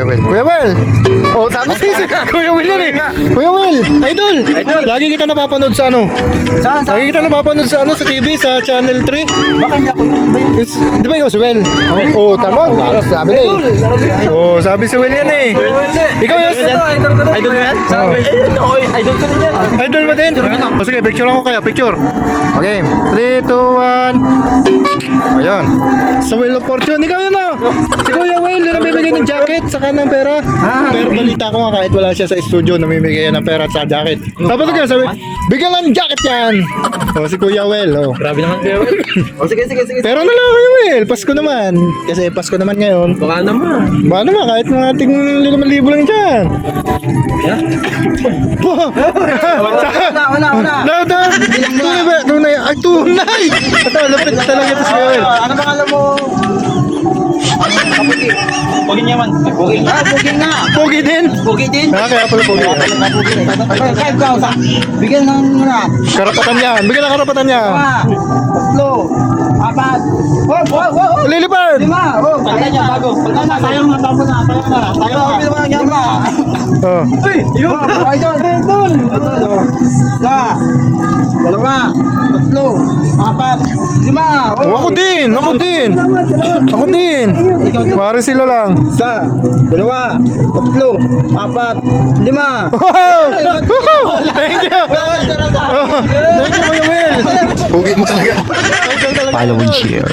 Will. Kuya Will! Oh, tama si Kuya Will yan eh. Kuya Will! Idol! Lagi kita napapanood sa ano? Lagi kita napapanood sa ano sa TV, sa Channel 3. Baka hindi ako Di ba ikaw si Will? Oh, tama. Sabi na eh. Oh, sabi si Will yan eh. Ikaw yun? idol ko yan? Idol ko din yan. Idol mo din? O sige, picture ako kaya, picture. Okay, 3, 2, 1. Ayan. Sa Wheel of Fortune, ikaw yun o. Si Kuya Will, yung namimigay ng jacket, saka ng pera. Pero balita ko nga kahit wala siya sa studio, namimigay yan ng pera at sa jacket. Tapos ikaw, sabi, bigyan lang ng jacket yan. O, si Kuya Will, o. Grabe naman kayo. Sige. Pero na lang Kuya Will, Pasko naman. Kasi Pasko naman ngayon. Baka naman. Ba naman, kahit mga ating 5,000 lang dyan. Wala. Tunay. Ay, tunay! Ito, lapit talaga ito si Kuya Will. Ano bang alam mo? Kaputi. Pugi niya man. Pugi nga. Pugi nga. Pogi din. Pugi din. Kaya pala pogi. Kaya ikaw, bigyan ng muna. Karapatan yan. Bigyan ng karapatan niya. 2, 4, 5. Lilipad! 5. Pagka niya, bago. Pagka na, sayang na, tapo na. Sayang na. Oh. Uy! Yun! Idol! Isa! Dalawa! Tatlo! Apat! Lima! Ako din! Mari sila lang. Isa! Dalawa! Tatlo! Apat! Lima! Wow! Thank you! Thank you, Kuya Will! Pogi mo talaga. Follow and share.